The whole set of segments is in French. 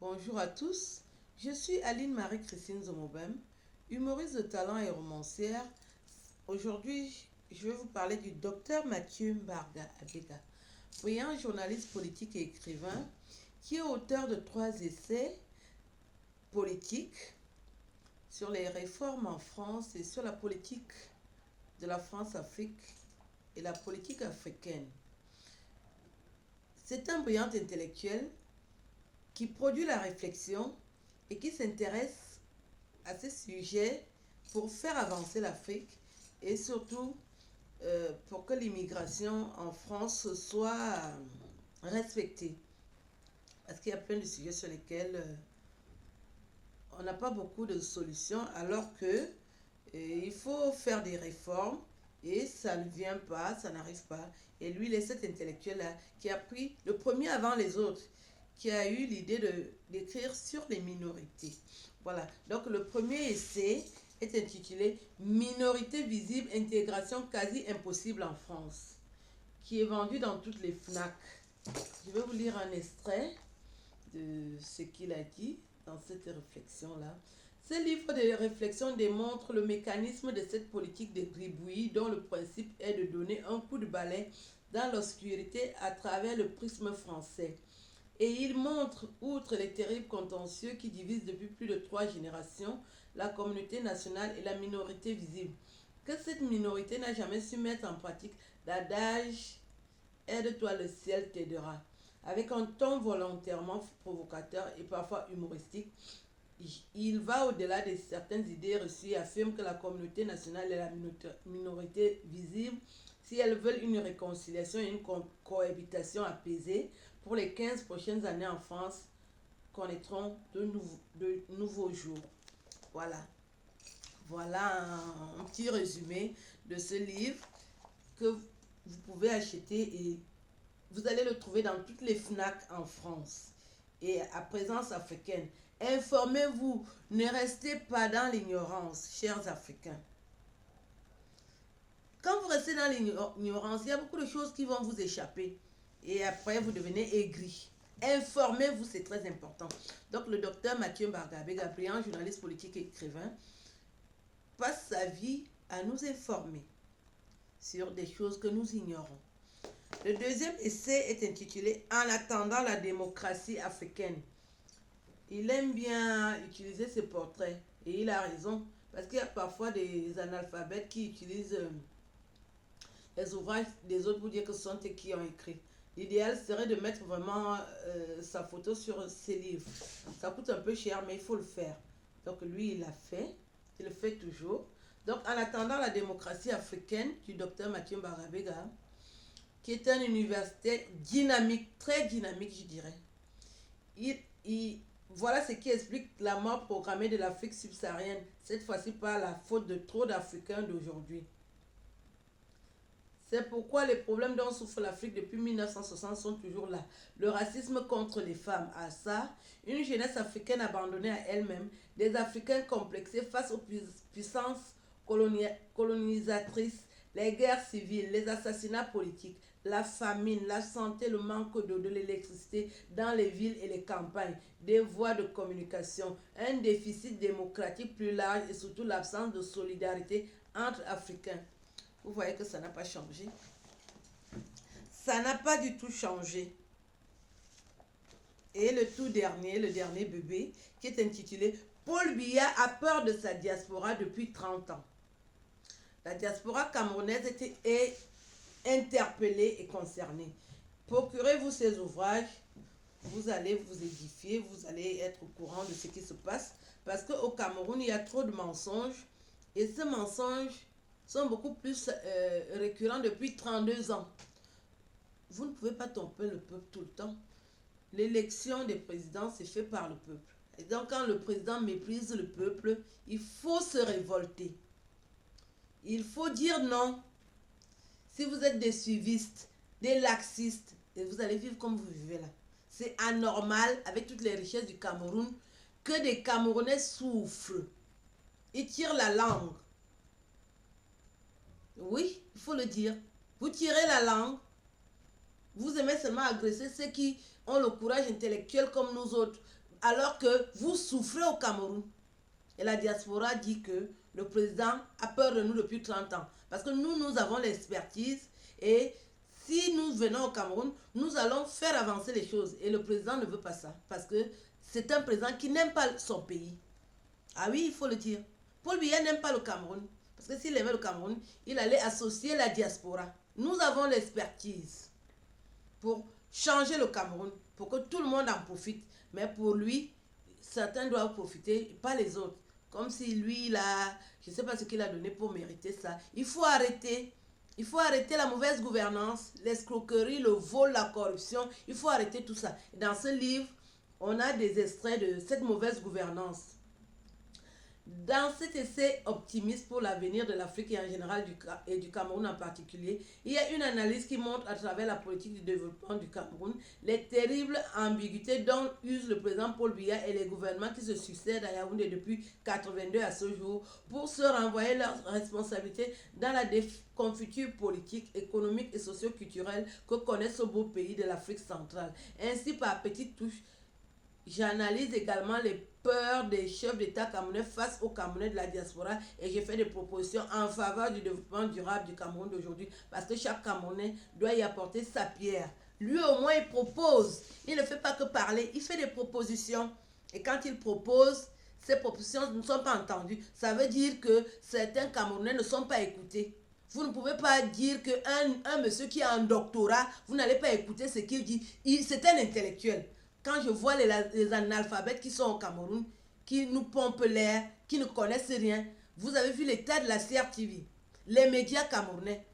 Bonjour à tous, je suis Aline Marie-Christine Zomobem, humoriste de talent et romancière. Aujourd'hui, je vais vous parler du docteur Mathieu Mbarga Abega, brillant journaliste politique et écrivain, qui est auteur de 3 essais politiques sur les réformes en France et sur la politique de la France-Afrique et la politique africaine. C'est un brillant intellectuel qui produit la réflexion et qui s'intéresse à ces sujets pour faire avancer l'Afrique et surtout pour que l'immigration en France soit respectée. Parce qu'il y a plein de sujets sur lesquels on n'a pas beaucoup de solutions, alors que il faut faire des réformes et ça ne vient pas, ça n'arrive pas. Et lui, il est cet intellectuel-là qui a pris le premier avant les autres, qui a eu l'idée d'écrire sur les minorités. Voilà, donc le premier essai est intitulé Minorité visible, intégration quasi impossible en France, qui est vendu dans toutes les FNAC. Je vais vous lire un extrait de ce qu'il a dit dans cette réflexion-là. Ce livre de réflexion démontre le mécanisme de cette politique de gribouillis dont le principe est de donner un coup de balai dans l'obscurité à travers le prisme français. Et il montre, outre les terribles contentieux qui divisent depuis plus de 3 générations la communauté nationale et la minorité visible, que cette minorité n'a jamais su mettre en pratique l'adage « Aide-toi, le ciel t'aidera ». Avec un ton volontairement provocateur et parfois humoristique, il va au-delà de certaines idées reçues et affirme que la communauté nationale et la minorité visible, si elles veulent une réconciliation et une cohabitation apaisée pour les 15 prochaines années en France, connaîtront de nouveaux jours. Voilà. Voilà un petit résumé de ce livre que vous pouvez acheter et vous allez le trouver dans toutes les FNAC en France et à présence africaine. Informez-vous, ne restez pas dans l'ignorance, chers Africains. Quand vous restez dans l'ignorance, il y a beaucoup de choses qui vont vous échapper. Et après, vous devenez aigri. Informez-vous, c'est très important. Donc, le docteur Mathieu Mbarga Abega, brillant journaliste politique et écrivain, passe sa vie à nous informer sur des choses que nous ignorons. Le deuxième essai est intitulé « En attendant la démocratie africaine ». Il aime bien utiliser ses portraits et il a raison parce qu'il y a parfois des analphabètes qui utilisent les ouvrages des autres pour dire que ce sont eux qui ont écrit. L'idéal serait de mettre vraiment sa photo sur ses livres. Ça coûte un peu cher mais il faut le faire. Donc lui il l'a fait, il le fait toujours. Donc en attendant la démocratie africaine du docteur Mathieu Mbarga Abega, qui est un universitaire dynamique, très dynamique je dirais. Voilà ce qui explique la mort programmée de l'Afrique subsaharienne, cette fois-ci par la faute de trop d'Africains d'aujourd'hui. C'est pourquoi les problèmes dont souffre l'Afrique depuis 1960 sont toujours là. Le racisme contre les femmes, à ça, une jeunesse africaine abandonnée à elle-même, des Africains complexés face aux puissances colonisatrices, les guerres civiles, les assassinats politiques, la famine, la santé, le manque d'eau, de l'électricité dans les villes et les campagnes, des voies de communication, un déficit démocratique plus large et surtout l'absence de solidarité entre Africains. Vous voyez que ça n'a pas changé. Ça n'a pas du tout changé. Et le dernier bébé, qui est intitulé « Paul Biya a peur de sa diaspora depuis 30 ans ». La diaspora camerounaise est interpellée et concernée. Procurez-vous ces ouvrages, vous allez vous édifier, vous allez être au courant de ce qui se passe. Parce qu'au Cameroun, il y a trop de mensonges. Et ces mensonges sont beaucoup plus récurrents depuis 32 ans. Vous ne pouvez pas tromper le peuple tout le temps. L'élection des présidents, c'est fait par le peuple. Et donc, quand le président méprise le peuple, il faut se révolter. Il faut dire non. Si vous êtes des suivistes, des laxistes, et vous allez vivre comme vous vivez là. C'est anormal, avec toutes les richesses du Cameroun, que des Camerounais souffrent. Ils tirent la langue. Oui, il faut le dire. Vous tirez la langue. Vous aimez seulement agresser ceux qui ont le courage intellectuel comme nous autres. alors que vous souffrez au Cameroun. Et la diaspora dit que le président a peur de nous depuis 30 ans. Parce que nous avons l'expertise et si nous venons au Cameroun, nous allons faire avancer les choses. Et le président ne veut pas ça. Parce que c'est un président qui n'aime pas son pays. Ah oui, il faut le dire. Paul Biya n'aime pas le Cameroun. Parce que s'il aimait le Cameroun, il allait associer la diaspora. Nous avons l'expertise pour changer le Cameroun, pour que tout le monde en profite. Mais pour lui, certains doivent profiter, pas les autres. Comme si lui, je ne sais pas ce qu'il a donné pour mériter ça. Il faut arrêter la mauvaise gouvernance, l'escroquerie, le vol, la corruption. Il faut arrêter tout ça. Dans ce livre, on a des extraits de cette mauvaise gouvernance. Dans cet essai optimiste pour l'avenir de l'Afrique et en général et du Cameroun en particulier, il y a une analyse qui montre à travers la politique du développement du Cameroun les terribles ambiguïtés dont use le président Paul Biya et les gouvernements qui se succèdent à Yaoundé depuis 1982 à ce jour pour se renvoyer leurs responsabilités dans la déconfiture politique, économique et socio-culturelle que connaît ce beau pays de l'Afrique centrale. Ainsi, par petites touches, j'analyse également les peurs des chefs d'État camerounais face aux Camerounais de la diaspora et je fais des propositions en faveur du développement durable du Cameroun d'aujourd'hui parce que chaque Camerounais doit y apporter sa pierre. Lui au moins il propose, il ne fait pas que parler, il fait des propositions et quand il propose, ces propositions ne sont pas entendues. Ça veut dire que certains Camerounais ne sont pas écoutés. Vous ne pouvez pas dire qu'un monsieur qui a un doctorat, vous n'allez pas écouter ce qu'il dit. C'est un intellectuel. Quand je vois les analphabètes qui sont au Cameroun, qui nous pompent l'air, qui ne connaissent rien, vous avez vu l'état de la CRTV, les médias camerounais.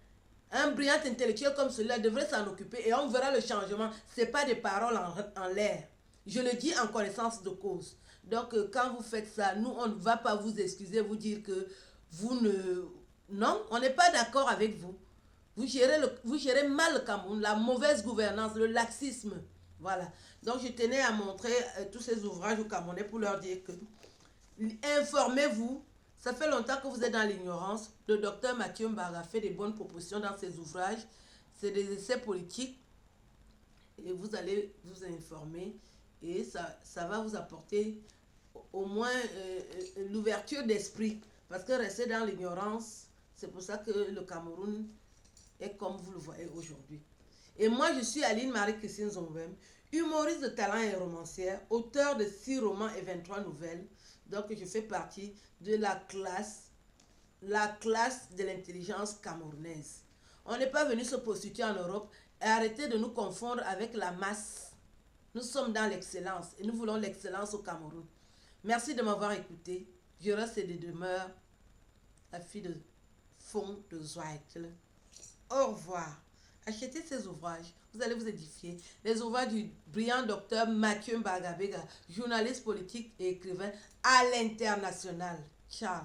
Un brillant intellectuel comme celui-là devrait s'en occuper et on verra le changement. Ce n'est pas des paroles en l'air. Je le dis en connaissance de cause. Donc quand vous faites ça, nous on ne va pas vous excuser, vous dire que vous ne... Non, on n'est pas d'accord avec vous. Vous gérez mal le Cameroun, la mauvaise gouvernance, le laxisme. Voilà. Donc, je tenais à montrer tous ces ouvrages aux Camerounais pour leur dire que informez-vous. Ça fait longtemps que vous êtes dans l'ignorance. Le docteur Mathieu Mbaga fait des bonnes propositions dans ses ouvrages. C'est des essais politiques. Et vous allez vous informer. Et ça va vous apporter au moins l'ouverture d'esprit. Parce que rester dans l'ignorance, c'est pour ça que le Cameroun est comme vous le voyez aujourd'hui. Et moi, je suis Aline Marie-Christine Zomwem, humoriste de talent et romancière, auteur de 6 romans et 23 nouvelles. Donc, je fais partie de la classe de l'intelligence camerounaise. On n'est pas venu se prostituer en Europe et arrêter de nous confondre avec la masse. Nous sommes dans l'excellence et nous voulons l'excellence au Cameroun. Merci de m'avoir écouté. Je reste et de demeure la fille de fond de Zweigel. Au revoir. Achetez ces ouvrages, vous allez vous édifier. Les ouvrages du brillant docteur Mathieu Mbagabega, journaliste politique et écrivain à l'international. Ciao.